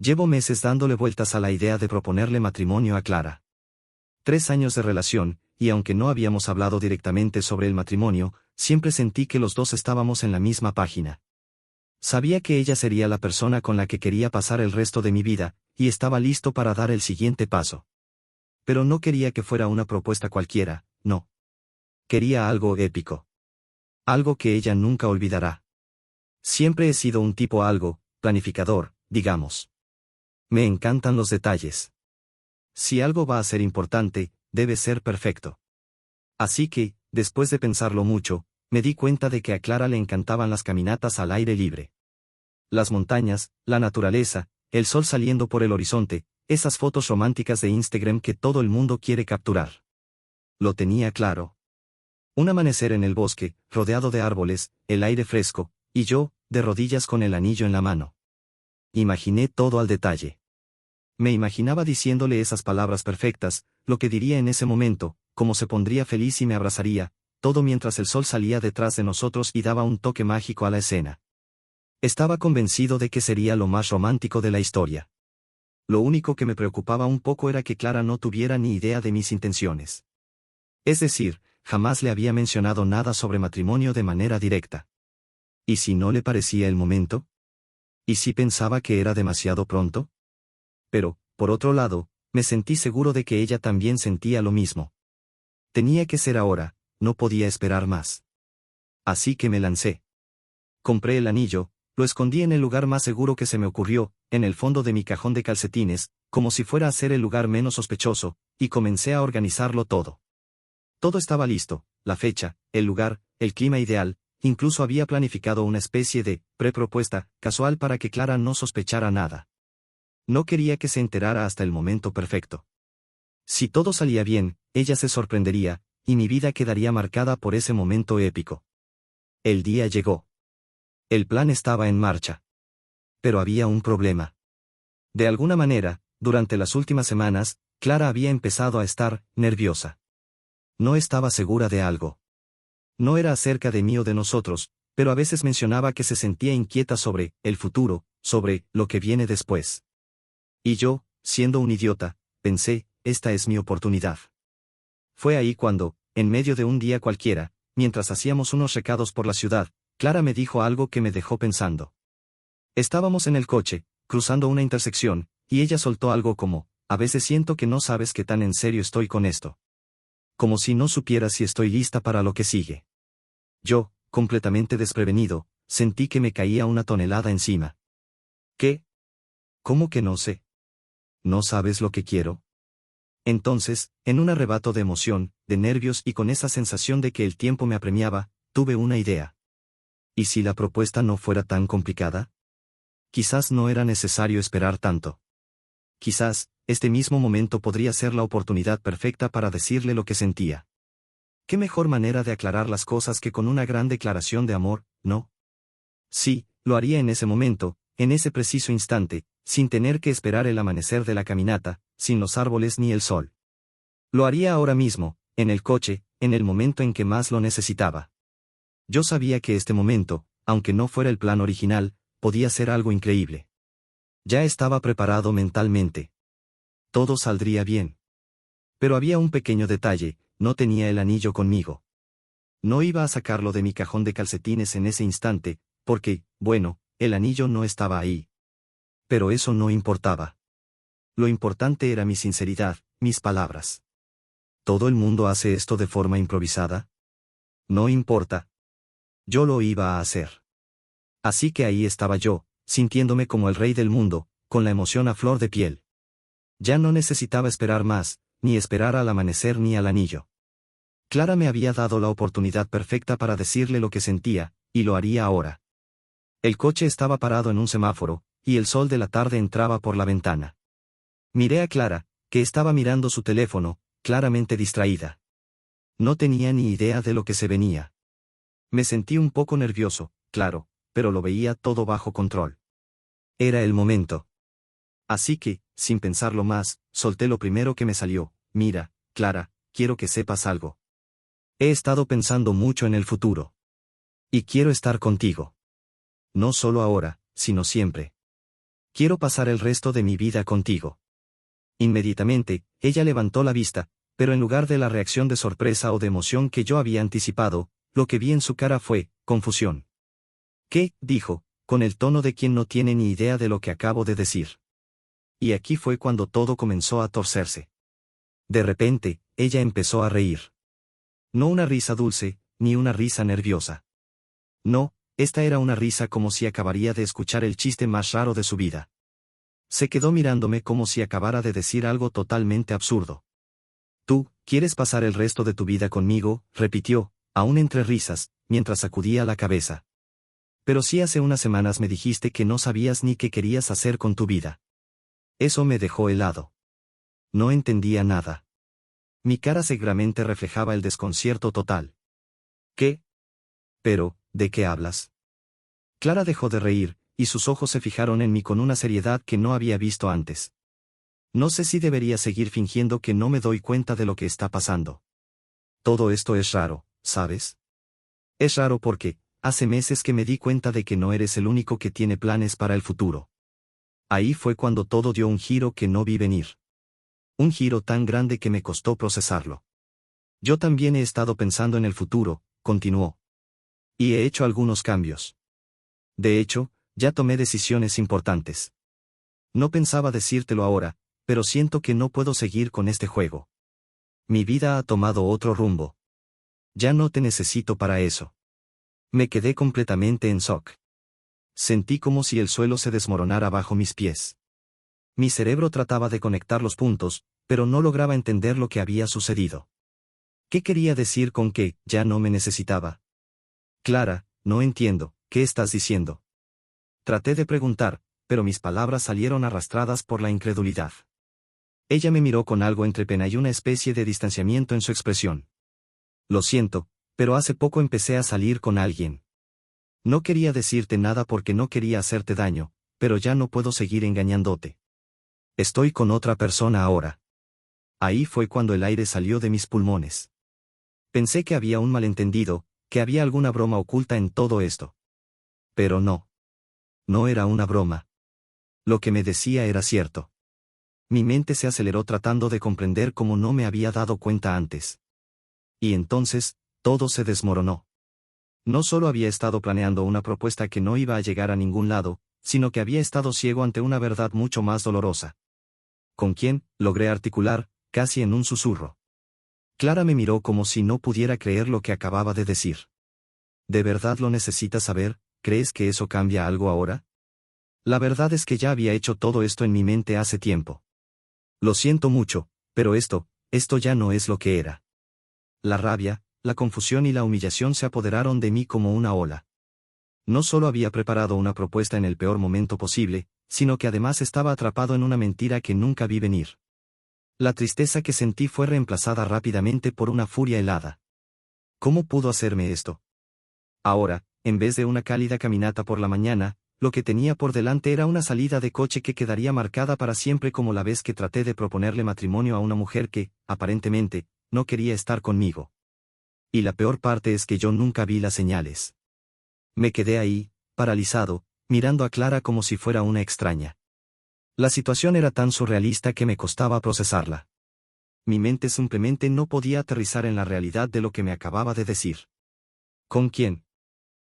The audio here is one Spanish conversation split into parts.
Llevo meses dándole vueltas a la idea de proponerle matrimonio a Clara. 3 años de relación, y aunque no habíamos hablado directamente sobre el matrimonio, siempre sentí que los dos estábamos en la misma página. Sabía que ella sería la persona con la que quería pasar el resto de mi vida, y estaba listo para dar el siguiente paso. Pero no quería que fuera una propuesta cualquiera, no. Quería algo épico. Algo que ella nunca olvidará. Siempre he sido un tipo algo, planificador, digamos. Me encantan los detalles. Si algo va a ser importante, debe ser perfecto. Así que, después de pensarlo mucho, me di cuenta de que a Clara le encantaban las caminatas al aire libre. Las montañas, la naturaleza, el sol saliendo por el horizonte, esas fotos románticas de Instagram que todo el mundo quiere capturar. Lo tenía claro. Un amanecer en el bosque, rodeado de árboles, el aire fresco, y yo, de rodillas con el anillo en la mano. Imaginé todo al detalle. Me imaginaba diciéndole esas palabras perfectas, lo que diría en ese momento, cómo se pondría feliz y me abrazaría, todo mientras el sol salía detrás de nosotros y daba un toque mágico a la escena. Estaba convencido de que sería lo más romántico de la historia. Lo único que me preocupaba un poco era que Clara no tuviera ni idea de mis intenciones. Es decir, jamás le había mencionado nada sobre matrimonio de manera directa. ¿Y si no le parecía el momento? ¿Y si pensaba que era demasiado pronto? Pero, por otro lado, me sentí seguro de que ella también sentía lo mismo. Tenía que ser ahora, no podía esperar más. Así que me lancé. Compré el anillo, lo escondí en el lugar más seguro que se me ocurrió, en el fondo de mi cajón de calcetines, como si fuera a ser el lugar menos sospechoso, y comencé a organizarlo todo. Todo estaba listo, la fecha, el lugar, el clima ideal, incluso había planificado una especie de prepropuesta casual para que Clara no sospechara nada. No quería que se enterara hasta el momento perfecto. Si todo salía bien, ella se sorprendería, y mi vida quedaría marcada por ese momento épico. El día llegó. El plan estaba en marcha. Pero había un problema. De alguna manera, durante las últimas semanas, Clara había empezado a estar nerviosa. No estaba segura de algo. No era acerca de mí o de nosotros, pero a veces mencionaba que se sentía inquieta sobre el futuro, sobre lo que viene después. Y yo, siendo un idiota, pensé, esta es mi oportunidad. Fue ahí cuando, en medio de un día cualquiera, mientras hacíamos unos recados por la ciudad, Clara me dijo algo que me dejó pensando. Estábamos en el coche, cruzando una intersección, y ella soltó algo como, a veces siento que no sabes qué tan en serio estoy con esto. Como si no supiera si estoy lista para lo que sigue. Yo, completamente desprevenido, sentí que me caía una tonelada encima. ¿Qué? ¿Cómo que no sé? ¿No sabes lo que quiero? Entonces, en un arrebato de emoción, de nervios y con esa sensación de que el tiempo me apremiaba, tuve una idea. ¿Y si la propuesta no fuera tan complicada? Quizás no era necesario esperar tanto. Quizás, este mismo momento podría ser la oportunidad perfecta para decirle lo que sentía. ¿Qué mejor manera de aclarar las cosas que con una gran declaración de amor, no? Sí, lo haría en ese momento, en ese preciso instante, sin tener que esperar el amanecer de la caminata, sin los árboles ni el sol. Lo haría ahora mismo, en el coche, en el momento en que más lo necesitaba. Yo sabía que este momento, aunque no fuera el plan original, podía ser algo increíble. Ya estaba preparado mentalmente. Todo saldría bien. Pero había un pequeño detalle, no tenía el anillo conmigo. No iba a sacarlo de mi cajón de calcetines en ese instante, porque, bueno, el anillo no estaba ahí. Pero eso no importaba. Lo importante era mi sinceridad, mis palabras. ¿Todo el mundo hace esto de forma improvisada? No importa. Yo lo iba a hacer. Así que ahí estaba yo, sintiéndome como el rey del mundo, con la emoción a flor de piel. Ya no necesitaba esperar más, ni esperar al amanecer ni al anillo. Clara me había dado la oportunidad perfecta para decirle lo que sentía, y lo haría ahora. El coche estaba parado en un semáforo, y el sol de la tarde entraba por la ventana. Miré a Clara, que estaba mirando su teléfono, claramente distraída. No tenía ni idea de lo que se venía. Me sentí un poco nervioso, claro, pero lo veía todo bajo control. Era el momento. Así que, sin pensarlo más, solté lo primero que me salió: mira, Clara, quiero que sepas algo. He estado pensando mucho en el futuro. Y quiero estar contigo. No solo ahora, sino siempre. Quiero pasar el resto de mi vida contigo. Inmediatamente, ella levantó la vista, pero en lugar de la reacción de sorpresa o de emoción que yo había anticipado, lo que vi en su cara fue confusión. ¿Qué? Dijo, con el tono de quien no tiene ni idea de lo que acabo de decir. Y aquí fue cuando todo comenzó a torcerse. De repente, ella empezó a reír. No una risa dulce, ni una risa nerviosa. No, esta era una risa como si acabaría de escuchar el chiste más raro de su vida. Se quedó mirándome como si acabara de decir algo totalmente absurdo. Tú, ¿quieres pasar el resto de tu vida conmigo?, repitió, aún entre risas, mientras sacudía la cabeza. Pero si hace unas semanas me dijiste que no sabías ni qué querías hacer con tu vida. Eso me dejó helado. No entendía nada. Mi cara seguramente reflejaba el desconcierto total. ¿Qué? Pero, ¿de qué hablas? Clara dejó de reír, y sus ojos se fijaron en mí con una seriedad que no había visto antes. No sé si debería seguir fingiendo que no me doy cuenta de lo que está pasando. Todo esto es raro, ¿sabes? Es raro porque, hace meses que me di cuenta de que no eres el único que tiene planes para el futuro. Ahí fue cuando todo dio un giro que no vi venir. Un giro tan grande que me costó procesarlo. Yo también he estado pensando en el futuro, continuó. Y he hecho algunos cambios. De hecho, ya tomé decisiones importantes. No pensaba decírtelo ahora, pero siento que no puedo seguir con este juego. Mi vida ha tomado otro rumbo. Ya no te necesito para eso. Me quedé completamente en shock. Sentí como si el suelo se desmoronara bajo mis pies. Mi cerebro trataba de conectar los puntos, pero no lograba entender lo que había sucedido. ¿Qué quería decir con que ya no me necesitaba? Clara, no entiendo, ¿qué estás diciendo? Traté de preguntar, pero mis palabras salieron arrastradas por la incredulidad. Ella me miró con algo entre pena y una especie de distanciamiento en su expresión. Lo siento, pero hace poco empecé a salir con alguien. No quería decirte nada porque no quería hacerte daño, pero ya no puedo seguir engañándote. Estoy con otra persona ahora. Ahí fue cuando el aire salió de mis pulmones. Pensé que había un malentendido, que había alguna broma oculta en todo esto. Pero no. No era una broma. Lo que me decía era cierto. Mi mente se aceleró tratando de comprender cómo no me había dado cuenta antes. Y entonces, todo se desmoronó. No solo había estado planeando una propuesta que no iba a llegar a ningún lado, sino que había estado ciego ante una verdad mucho más dolorosa. ¿Con quién?, logré articular, casi en un susurro. Clara me miró como si no pudiera creer lo que acababa de decir. ¿De verdad lo necesitas saber? ¿Crees que eso cambia algo ahora? La verdad es que ya había hecho todo esto en mi mente hace tiempo. Lo siento mucho, pero esto ya no es lo que era. La rabia, la confusión y la humillación se apoderaron de mí como una ola. No solo había preparado una propuesta en el peor momento posible, sino que además estaba atrapado en una mentira que nunca vi venir. La tristeza que sentí fue reemplazada rápidamente por una furia helada. ¿Cómo pudo hacerme esto? Ahora, en vez de una cálida caminata por la mañana, lo que tenía por delante era una salida de coche que quedaría marcada para siempre como la vez que traté de proponerle matrimonio a una mujer que, aparentemente, no quería estar conmigo. Y la peor parte es que yo nunca vi las señales. Me quedé ahí, paralizado, mirando a Clara como si fuera una extraña. La situación era tan surrealista que me costaba procesarla. Mi mente simplemente no podía aterrizar en la realidad de lo que me acababa de decir. ¿Con quién?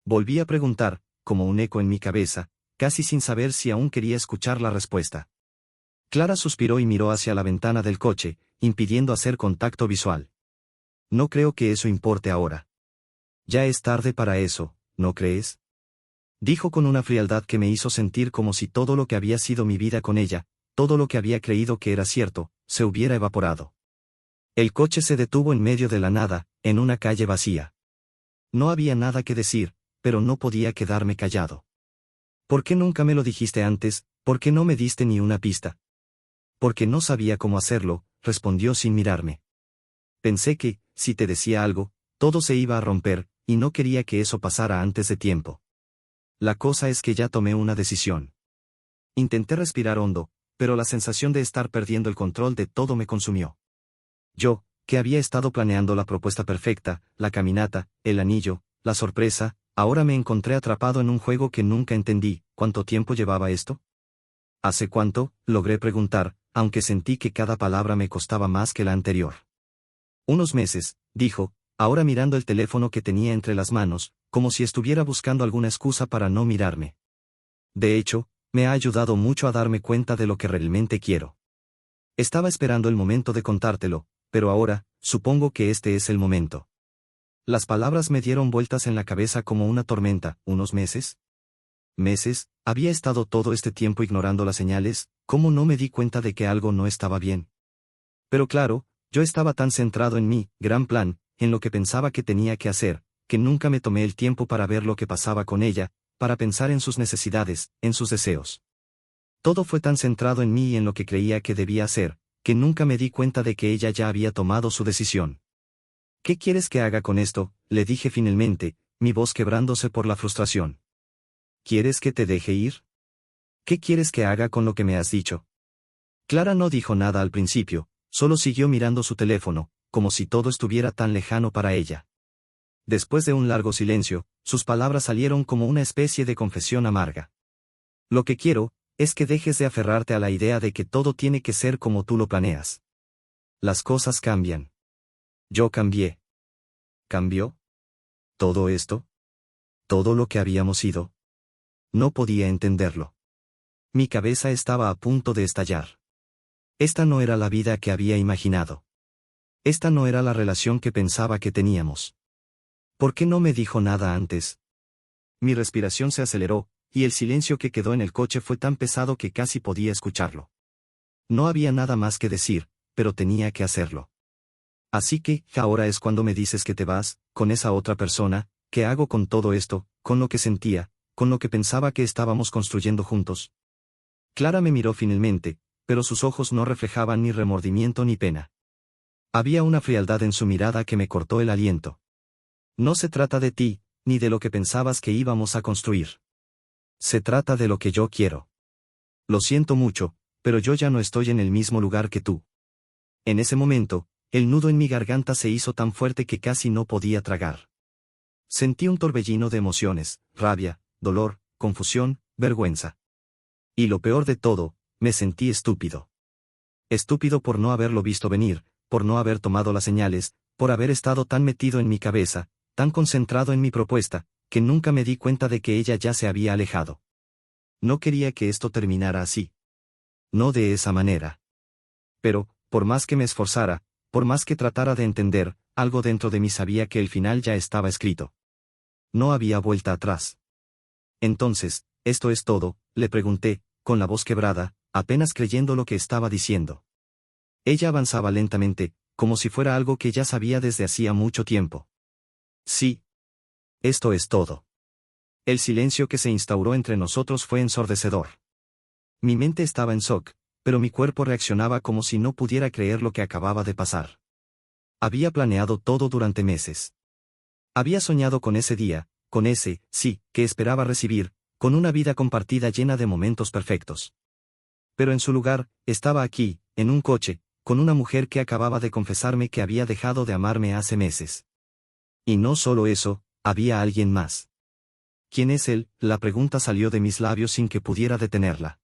Volví a preguntar, como un eco en mi cabeza, casi sin saber si aún quería escuchar la respuesta. Clara suspiró y miró hacia la ventana del coche, impidiendo hacer contacto visual. No creo que eso importe ahora. Ya es tarde para eso, ¿no crees? Dijo con una frialdad que me hizo sentir como si todo lo que había sido mi vida con ella, todo lo que había creído que era cierto, se hubiera evaporado. El coche se detuvo en medio de la nada, en una calle vacía. No había nada que decir, pero no podía quedarme callado. ¿Por qué nunca me lo dijiste antes? ¿Por qué no me diste ni una pista? Porque no sabía cómo hacerlo, respondió sin mirarme. Pensé que, si te decía algo, todo se iba a romper, y no quería que eso pasara antes de tiempo. La cosa es que ya tomé una decisión. Intenté respirar hondo, pero la sensación de estar perdiendo el control de todo me consumió. Yo, que había estado planeando la propuesta perfecta, la caminata, el anillo, la sorpresa, ahora me encontré atrapado en un juego que nunca entendí. ¿Cuánto tiempo llevaba esto? ¿Hace cuánto?, logré preguntar, aunque sentí que cada palabra me costaba más que la anterior. Unos meses, dijo, ahora mirando el teléfono que tenía entre las manos, como si estuviera buscando alguna excusa para no mirarme. De hecho, me ha ayudado mucho a darme cuenta de lo que realmente quiero. Estaba esperando el momento de contártelo, pero ahora, supongo que este es el momento. Las palabras me dieron vueltas en la cabeza como una tormenta. ¿Unos meses? ¿Meses? ¿Había estado todo este tiempo ignorando las señales? ¿Cómo no me di cuenta de que algo no estaba bien? Pero claro, yo estaba tan centrado en mi gran plan, en lo que pensaba que tenía que hacer, que nunca me tomé el tiempo para ver lo que pasaba con ella, para pensar en sus necesidades, en sus deseos. Todo fue tan centrado en mí y en lo que creía que debía hacer, que nunca me di cuenta de que ella ya había tomado su decisión. ¿Qué quieres que haga con esto?, le dije finalmente, mi voz quebrándose por la frustración. ¿Quieres que te deje ir? ¿Qué quieres que haga con lo que me has dicho? Clara no dijo nada al principio, solo siguió mirando su teléfono, como si todo estuviera tan lejano para ella. Después de un largo silencio, sus palabras salieron como una especie de confesión amarga. Lo que quiero, es que dejes de aferrarte a la idea de que todo tiene que ser como tú lo planeas. Las cosas cambian. Yo cambié. ¿Cambió? ¿Todo esto? ¿Todo lo que habíamos sido? No podía entenderlo. Mi cabeza estaba a punto de estallar. Esta no era la vida que había imaginado. Esta no era la relación que pensaba que teníamos. ¿Por qué no me dijo nada antes? Mi respiración se aceleró, y el silencio que quedó en el coche fue tan pesado que casi podía escucharlo. No había nada más que decir, pero tenía que hacerlo. Así que, ahora es cuando me dices que te vas, con esa otra persona. ¿Qué hago con todo esto, con lo que sentía, con lo que pensaba que estábamos construyendo juntos? Clara me miró finalmente, pero sus ojos no reflejaban ni remordimiento ni pena. Había una frialdad en su mirada que me cortó el aliento. No se trata de ti, ni de lo que pensabas que íbamos a construir. Se trata de lo que yo quiero. Lo siento mucho, pero yo ya no estoy en el mismo lugar que tú. En ese momento, el nudo en mi garganta se hizo tan fuerte que casi no podía tragar. Sentí un torbellino de emociones, rabia, dolor, confusión, vergüenza. Y lo peor de todo, me sentí estúpido. Estúpido por no haberlo visto venir, por no haber tomado las señales, por haber estado tan metido en mi cabeza, tan concentrado en mi propuesta, que nunca me di cuenta de que ella ya se había alejado. No quería que esto terminara así. No de esa manera. Pero, por más que me esforzara, por más que tratara de entender, algo dentro de mí sabía que el final ya estaba escrito. No había vuelta atrás. Entonces, ¿esto es todo?, le pregunté, con la voz quebrada, apenas creyendo lo que estaba diciendo. Ella avanzaba lentamente, como si fuera algo que ya sabía desde hacía mucho tiempo. Sí. Esto es todo. El silencio que se instauró entre nosotros fue ensordecedor. Mi mente estaba en shock, pero mi cuerpo reaccionaba como si no pudiera creer lo que acababa de pasar. Había planeado todo durante meses. Había soñado con ese día, con ese sí que esperaba recibir, con una vida compartida llena de momentos perfectos. Pero en su lugar, estaba aquí, en un coche, con una mujer que acababa de confesarme que había dejado de amarme hace meses. Y no solo eso, había alguien más. ¿Quién es él? La pregunta salió de mis labios sin que pudiera detenerla.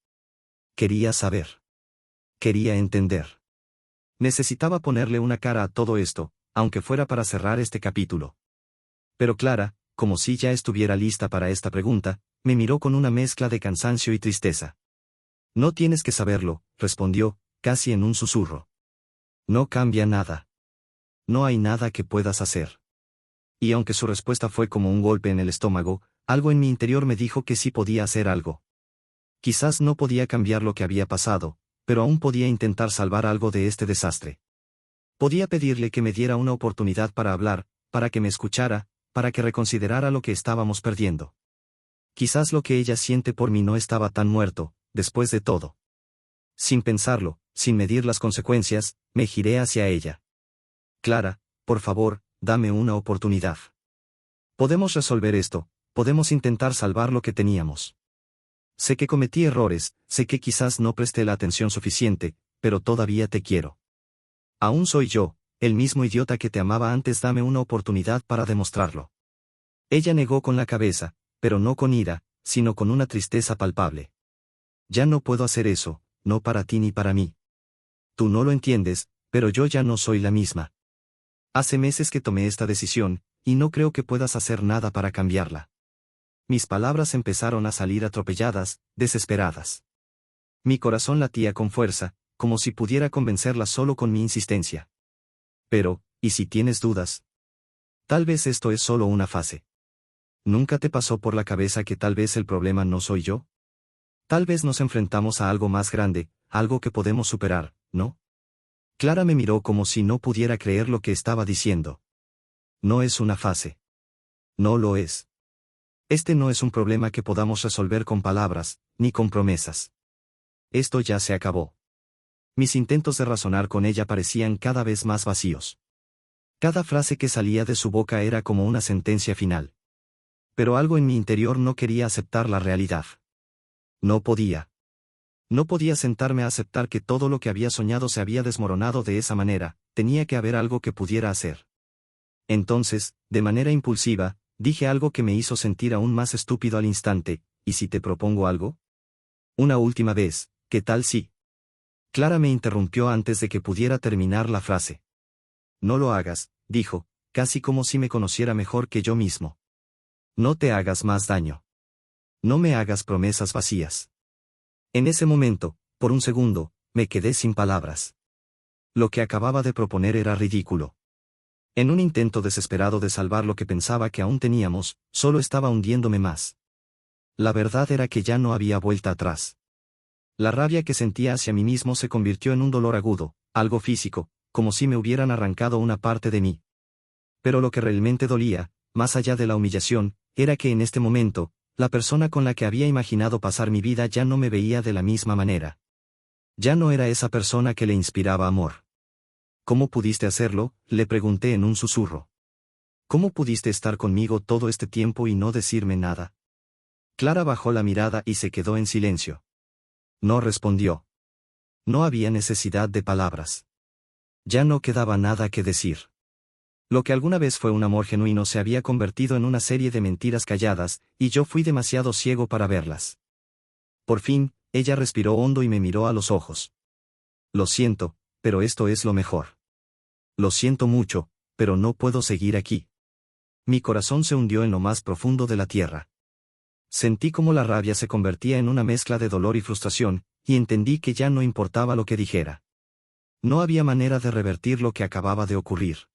Quería saber. Quería entender. Necesitaba ponerle una cara a todo esto, aunque fuera para cerrar este capítulo. Pero Clara, como si ya estuviera lista para esta pregunta, me miró con una mezcla de cansancio y tristeza. No tienes que saberlo, respondió, casi en un susurro. No cambia nada. No hay nada que puedas hacer. Y aunque su respuesta fue como un golpe en el estómago, algo en mi interior me dijo que sí podía hacer algo. Quizás no podía cambiar lo que había pasado, pero aún podía intentar salvar algo de este desastre. Podía pedirle que me diera una oportunidad para hablar, para que me escuchara, para que reconsiderara lo que estábamos perdiendo. Quizás lo que ella siente por mí no estaba tan muerto, después de todo. Sin pensarlo, sin medir las consecuencias, me giré hacia ella. Clara, por favor, dame una oportunidad. Podemos resolver esto, podemos intentar salvar lo que teníamos. Sé que cometí errores, sé que quizás no presté la atención suficiente, pero todavía te quiero. Aún soy yo, el mismo idiota que te amaba antes. Dame una oportunidad para demostrarlo. Ella negó con la cabeza, pero no con ira, sino con una tristeza palpable. Ya no puedo hacer eso, no para ti ni para mí. Tú no lo entiendes, pero yo ya no soy la misma. Hace meses que tomé esta decisión, y no creo que puedas hacer nada para cambiarla. Mis palabras empezaron a salir atropelladas, desesperadas. Mi corazón latía con fuerza, como si pudiera convencerla solo con mi insistencia. Pero, ¿y si tienes dudas? Tal vez esto es solo una fase. ¿Nunca te pasó por la cabeza que tal vez el problema no soy yo? Tal vez nos enfrentamos a algo más grande, algo que podemos superar, ¿no? Clara me miró como si no pudiera creer lo que estaba diciendo. No es una fase. No lo es. Este no es un problema que podamos resolver con palabras, ni con promesas. Esto ya se acabó. Mis intentos de razonar con ella parecían cada vez más vacíos. Cada frase que salía de su boca era como una sentencia final. Pero algo en mi interior no quería aceptar la realidad. No podía. No podía sentarme a aceptar que todo lo que había soñado se había desmoronado de esa manera, tenía que haber algo que pudiera hacer. Entonces, de manera impulsiva, dije algo que me hizo sentir aún más estúpido al instante: ¿y si te propongo algo? Una última vez, ¿qué tal si? Clara me interrumpió antes de que pudiera terminar la frase. No lo hagas, dijo, casi como si me conociera mejor que yo mismo. No te hagas más daño. No me hagas promesas vacías. En ese momento, por un segundo, me quedé sin palabras. Lo que acababa de proponer era ridículo. En un intento desesperado de salvar lo que pensaba que aún teníamos, solo estaba hundiéndome más. La verdad era que ya no había vuelta atrás. La rabia que sentía hacia mí mismo se convirtió en un dolor agudo, algo físico, como si me hubieran arrancado una parte de mí. Pero lo que realmente dolía, más allá de la humillación, era que en este momento, la persona con la que había imaginado pasar mi vida ya no me veía de la misma manera. Ya no era esa persona que le inspiraba amor. ¿Cómo pudiste hacerlo?, le pregunté en un susurro. ¿Cómo pudiste estar conmigo todo este tiempo y no decirme nada? Clara bajó la mirada y se quedó en silencio. No respondió. No había necesidad de palabras. Ya no quedaba nada que decir. Lo que alguna vez fue un amor genuino se había convertido en una serie de mentiras calladas, y yo fui demasiado ciego para verlas. Por fin, ella respiró hondo y me miró a los ojos. Lo siento, pero esto es lo mejor. Lo siento mucho, pero no puedo seguir aquí. Mi corazón se hundió en lo más profundo de la tierra. Sentí como la rabia se convertía en una mezcla de dolor y frustración, y entendí que ya no importaba lo que dijera. No había manera de revertir lo que acababa de ocurrir.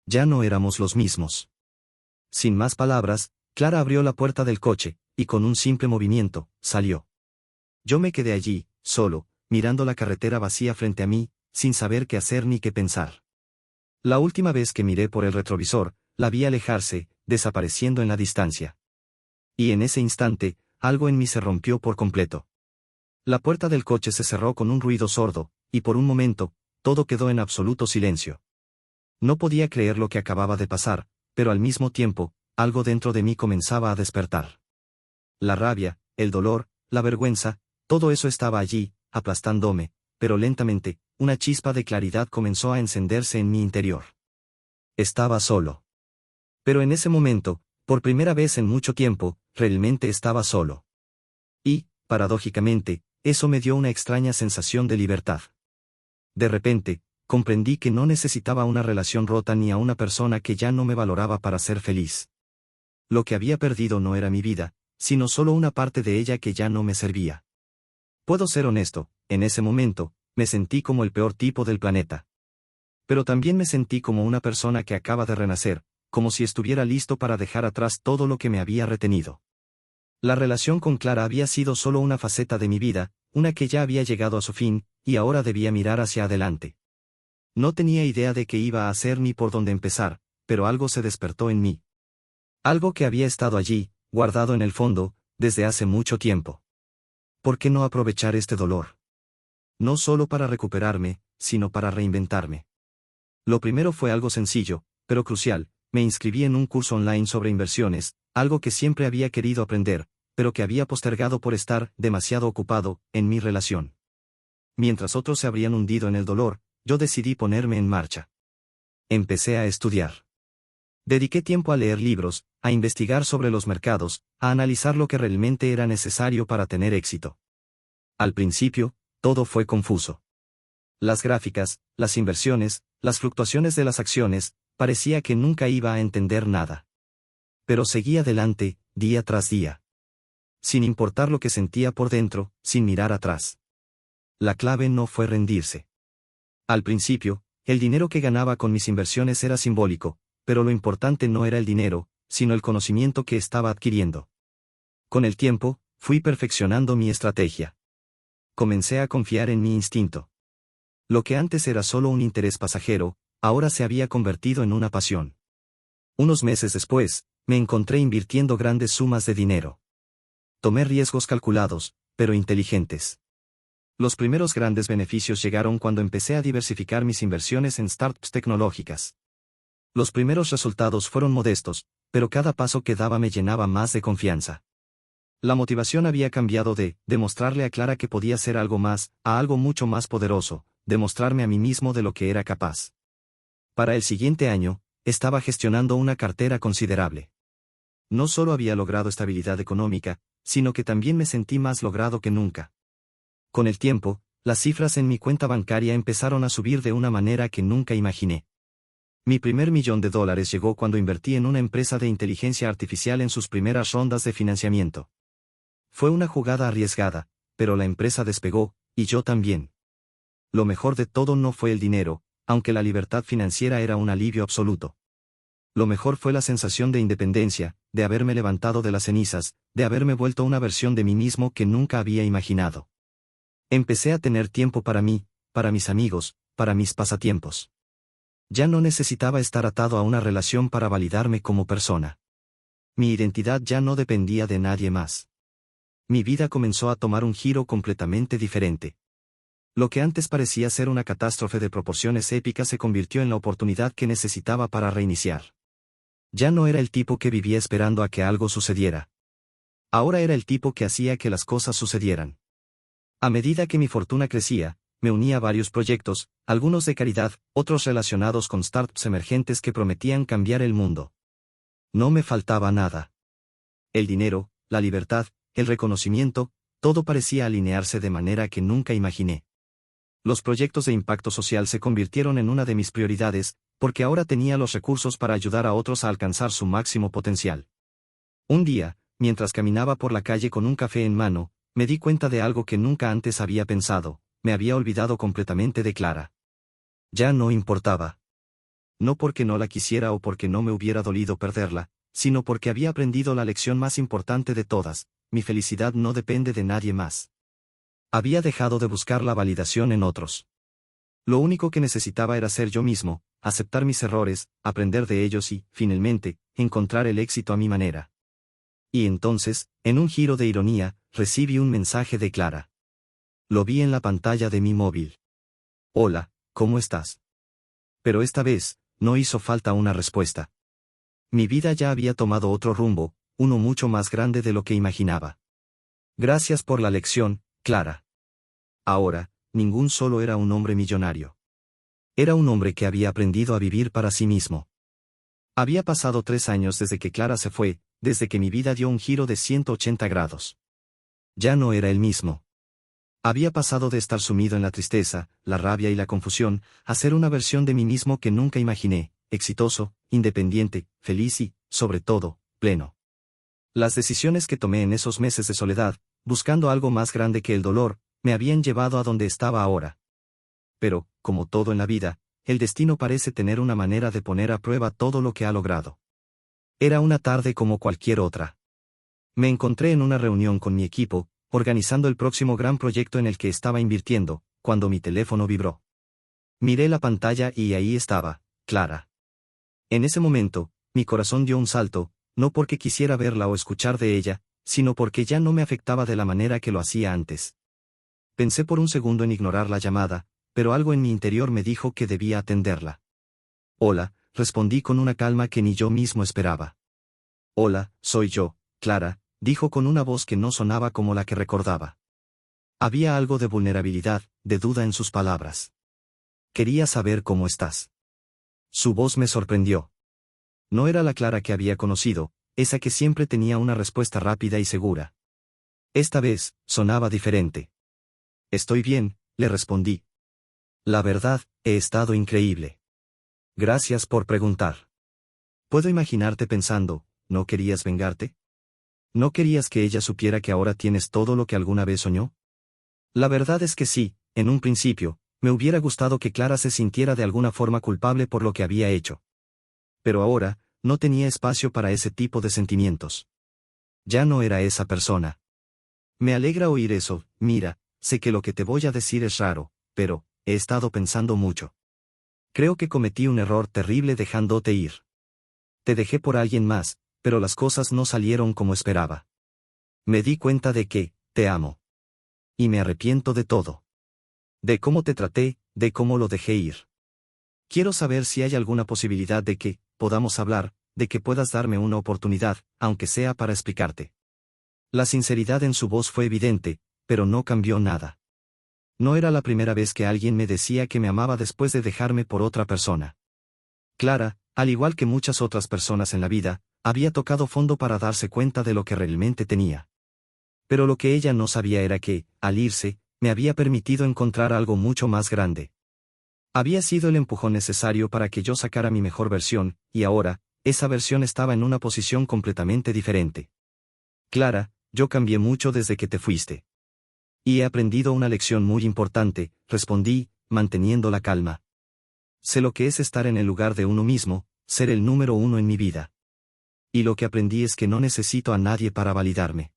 Ya no éramos los mismos. Sin más palabras, Clara abrió la puerta del coche, y con un simple movimiento, salió. Yo me quedé allí, solo, mirando la carretera vacía frente a mí, sin saber qué hacer ni qué pensar. La última vez que miré por el retrovisor, la vi alejarse, desapareciendo en la distancia. Y en ese instante, algo en mí se rompió por completo. La puerta del coche se cerró con un ruido sordo, y por un momento, todo quedó en absoluto silencio. No podía creer lo que acababa de pasar, pero al mismo tiempo, algo dentro de mí comenzaba a despertar. La rabia, el dolor, la vergüenza, todo eso estaba allí, aplastándome, pero lentamente, una chispa de claridad comenzó a encenderse en mi interior. Estaba solo. Pero en ese momento, por primera vez en mucho tiempo, realmente estaba solo. Y, paradójicamente, eso me dio una extraña sensación de libertad. De repente, comprendí que no necesitaba una relación rota ni a una persona que ya no me valoraba para ser feliz. Lo que había perdido no era mi vida, sino solo una parte de ella que ya no me servía. Puedo ser honesto, en ese momento, me sentí como el peor tipo del planeta. Pero también me sentí como una persona que acaba de renacer, como si estuviera listo para dejar atrás todo lo que me había retenido. La relación con Clara había sido solo una faceta de mi vida, una que ya había llegado a su fin, y ahora debía mirar hacia adelante. No tenía idea de qué iba a hacer ni por dónde empezar, pero algo se despertó en mí. Algo que había estado allí, guardado en el fondo, desde hace mucho tiempo. ¿Por qué no aprovechar este dolor? No solo para recuperarme, sino para reinventarme. Lo primero fue algo sencillo, pero crucial: me inscribí en un curso online sobre inversiones, algo que siempre había querido aprender, pero que había postergado por estar demasiado ocupado en mi relación. Mientras otros se habrían hundido en el dolor, yo decidí ponerme en marcha. Empecé a estudiar. Dediqué tiempo a leer libros, a investigar sobre los mercados, a analizar lo que realmente era necesario para tener éxito. Al principio, todo fue confuso. Las gráficas, las inversiones, las fluctuaciones de las acciones, parecía que nunca iba a entender nada. Pero seguí adelante, día tras día. Sin importar lo que sentía por dentro, sin mirar atrás. La clave no fue rendirse. Al principio, el dinero que ganaba con mis inversiones era simbólico, pero lo importante no era el dinero, sino el conocimiento que estaba adquiriendo. Con el tiempo, fui perfeccionando mi estrategia. Comencé a confiar en mi instinto. Lo que antes era solo un interés pasajero, ahora se había convertido en una pasión. Unos meses después, me encontré invirtiendo grandes sumas de dinero. Tomé riesgos calculados, pero inteligentes. Los primeros grandes beneficios llegaron cuando empecé a diversificar mis inversiones en startups tecnológicas. Los primeros resultados fueron modestos, pero cada paso que daba me llenaba más de confianza. La motivación había cambiado de demostrarle a Clara que podía ser algo más, a algo mucho más poderoso, demostrarme a mí mismo de lo que era capaz. Para el siguiente año, estaba gestionando una cartera considerable. No solo había logrado estabilidad económica, sino que también me sentí más logrado que nunca. Con el tiempo, las cifras en mi cuenta bancaria empezaron a subir de una manera que nunca imaginé. Mi primer $1.000.000 llegó cuando invertí en una empresa de inteligencia artificial en sus primeras rondas de financiamiento. Fue una jugada arriesgada, pero la empresa despegó, y yo también. Lo mejor de todo no fue el dinero, aunque la libertad financiera era un alivio absoluto. Lo mejor fue la sensación de independencia, de haberme levantado de las cenizas, de haberme vuelto una versión de mí mismo que nunca había imaginado. Empecé a tener tiempo para mí, para mis amigos, para mis pasatiempos. Ya no necesitaba estar atado a una relación para validarme como persona. Mi identidad ya no dependía de nadie más. Mi vida comenzó a tomar un giro completamente diferente. Lo que antes parecía ser una catástrofe de proporciones épicas se convirtió en la oportunidad que necesitaba para reiniciar. Ya no era el tipo que vivía esperando a que algo sucediera. Ahora era el tipo que hacía que las cosas sucedieran. A medida que mi fortuna crecía, me uní a varios proyectos, algunos de caridad, otros relacionados con startups emergentes que prometían cambiar el mundo. No me faltaba nada. El dinero, la libertad, el reconocimiento, todo parecía alinearse de manera que nunca imaginé. Los proyectos de impacto social se convirtieron en una de mis prioridades, porque ahora tenía los recursos para ayudar a otros a alcanzar su máximo potencial. Un día, mientras caminaba por la calle con un café en mano, me di cuenta de algo que nunca antes había pensado, me había olvidado completamente de Clara. Ya no importaba. No porque no la quisiera o porque no me hubiera dolido perderla, sino porque había aprendido la lección más importante de todas: mi felicidad no depende de nadie más. Había dejado de buscar la validación en otros. Lo único que necesitaba era ser yo mismo, aceptar mis errores, aprender de ellos y, finalmente, encontrar el éxito a mi manera. Y entonces, en un giro de ironía, recibí un mensaje de Clara. Lo vi en la pantalla de mi móvil. Hola, ¿cómo estás? Pero esta vez, no hizo falta una respuesta. Mi vida ya había tomado otro rumbo, uno mucho más grande de lo que imaginaba. Gracias por la lección, Clara. Ahora, ningún solo era un hombre millonario. Era un hombre que había aprendido a vivir para sí mismo. Había pasado 3 años desde que Clara se fue, desde que mi vida dio un giro de 180 grados. Ya no era el mismo. Había pasado de estar sumido en la tristeza, la rabia y la confusión, a ser una versión de mí mismo que nunca imaginé, exitoso, independiente, feliz y, sobre todo, pleno. Las decisiones que tomé en esos meses de soledad, buscando algo más grande que el dolor, me habían llevado a donde estaba ahora. Pero, como todo en la vida, el destino parece tener una manera de poner a prueba todo lo que ha logrado. Era una tarde como cualquier otra. Me encontré en una reunión con mi equipo, organizando el próximo gran proyecto en el que estaba invirtiendo, cuando mi teléfono vibró. Miré la pantalla y ahí estaba, Clara. En ese momento, mi corazón dio un salto, no porque quisiera verla o escuchar de ella, sino porque ya no me afectaba de la manera que lo hacía antes. Pensé por un segundo en ignorar la llamada, pero algo en mi interior me dijo que debía atenderla. Hola, respondí con una calma que ni yo mismo esperaba. Hola, soy yo, Clara, dijo con una voz que no sonaba como la que recordaba. Había algo de vulnerabilidad, de duda en sus palabras. Quería saber cómo estás. Su voz me sorprendió. No era la Clara que había conocido, esa que siempre tenía una respuesta rápida y segura. Esta vez, sonaba diferente. Estoy bien, le respondí. La verdad, he estado increíble. Gracias por preguntar. Puedo imaginarte pensando, ¿no querías vengarte? ¿No querías que ella supiera que ahora tienes todo lo que alguna vez soñó? La verdad es que sí, en un principio, me hubiera gustado que Clara se sintiera de alguna forma culpable por lo que había hecho. Pero ahora, no tenía espacio para ese tipo de sentimientos. Ya no era esa persona. Me alegra oír eso, mira, sé que lo que te voy a decir es raro, pero, he estado pensando mucho. Creo que cometí un error terrible dejándote ir. Te dejé por alguien más, pero las cosas no salieron como esperaba. Me di cuenta de que, te amo. Y me arrepiento de todo. De cómo te traté, de cómo lo dejé ir. Quiero saber si hay alguna posibilidad de que, podamos hablar, de que puedas darme una oportunidad, aunque sea para explicarte. La sinceridad en su voz fue evidente, pero no cambió nada. No era la primera vez que alguien me decía que me amaba después de dejarme por otra persona. Clara, al igual que muchas otras personas en la vida, había tocado fondo para darse cuenta de lo que realmente tenía. Pero lo que ella no sabía era que, al irse, me había permitido encontrar algo mucho más grande. Había sido el empujón necesario para que yo sacara mi mejor versión, y ahora, esa versión estaba en una posición completamente diferente. Clara, yo cambié mucho desde que te fuiste. Y he aprendido una lección muy importante, respondí, manteniendo la calma. Sé lo que es estar en el lugar de uno mismo, ser el número uno en mi vida. Y lo que aprendí es que no necesito a nadie para validarme.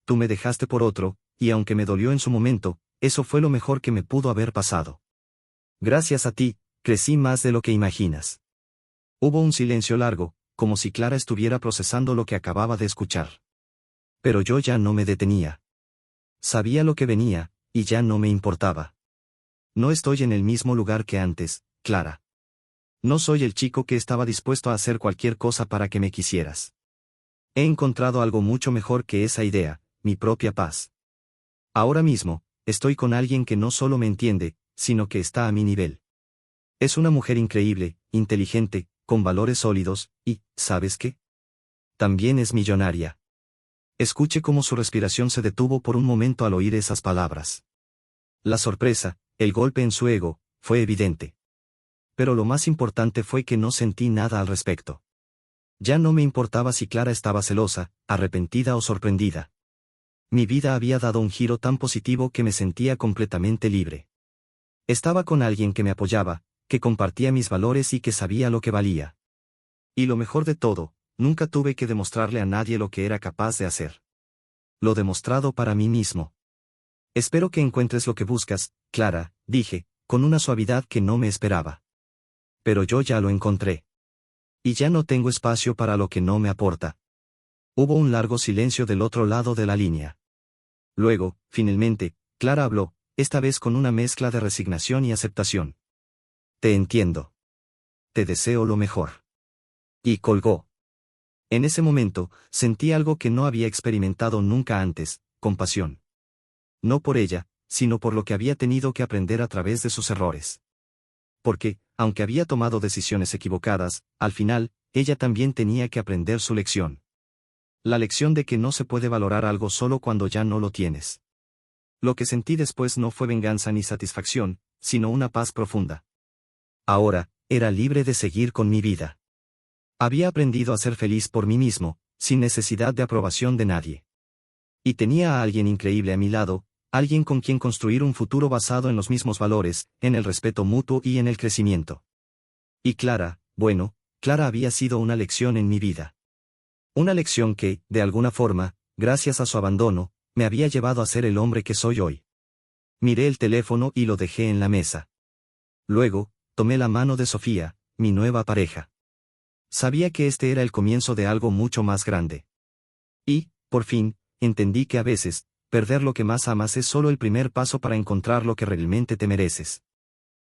Tú me dejaste por otro, y aunque me dolió en su momento, eso fue lo mejor que me pudo haber pasado. Gracias a ti, crecí más de lo que imaginas. Hubo un silencio largo, como si Clara estuviera procesando lo que acababa de escuchar. Pero yo ya no me detenía. Sabía lo que venía, y ya no me importaba. No estoy en el mismo lugar que antes, Clara. No soy el chico que estaba dispuesto a hacer cualquier cosa para que me quisieras. He encontrado algo mucho mejor que esa idea, mi propia paz. Ahora mismo, estoy con alguien que no solo me entiende, sino que está a mi nivel. Es una mujer increíble, inteligente, con valores sólidos, y, ¿sabes qué? También es millonaria. Escuché cómo su respiración se detuvo por un momento al oír esas palabras. La sorpresa, el golpe en su ego, fue evidente. Pero lo más importante fue que no sentí nada al respecto. Ya no me importaba si Clara estaba celosa, arrepentida o sorprendida. Mi vida había dado un giro tan positivo que me sentía completamente libre. Estaba con alguien que me apoyaba, que compartía mis valores y que sabía lo que valía. Y lo mejor de todo, nunca tuve que demostrarle a nadie lo que era capaz de hacer. Lo demostrado para mí mismo. Espero que encuentres lo que buscas, Clara, dije, con una suavidad que no me esperaba. Pero yo ya lo encontré. Y ya no tengo espacio para lo que no me aporta. Hubo un largo silencio del otro lado de la línea. Luego, finalmente, Clara habló, esta vez con una mezcla de resignación y aceptación. Te entiendo. Te deseo lo mejor. Y colgó. En ese momento, sentí algo que no había experimentado nunca antes, compasión. No por ella, sino por lo que había tenido que aprender a través de sus errores. Porque, aunque había tomado decisiones equivocadas, al final, ella también tenía que aprender su lección. La lección de que no se puede valorar algo solo cuando ya no lo tienes. Lo que sentí después no fue venganza ni satisfacción, sino una paz profunda. Ahora, era libre de seguir con mi vida. Había aprendido a ser feliz por mí mismo, sin necesidad de aprobación de nadie. Y tenía a alguien increíble a mi lado, alguien con quien construir un futuro basado en los mismos valores, en el respeto mutuo y en el crecimiento. Y Clara, bueno, Clara había sido una lección en mi vida. Una lección que, de alguna forma, gracias a su abandono, me había llevado a ser el hombre que soy hoy. Miré el teléfono y lo dejé en la mesa. Luego, tomé la mano de Sofía, mi nueva pareja. Sabía que este era el comienzo de algo mucho más grande. Y, por fin, entendí que a veces, perder lo que más amas es solo el primer paso para encontrar lo que realmente te mereces.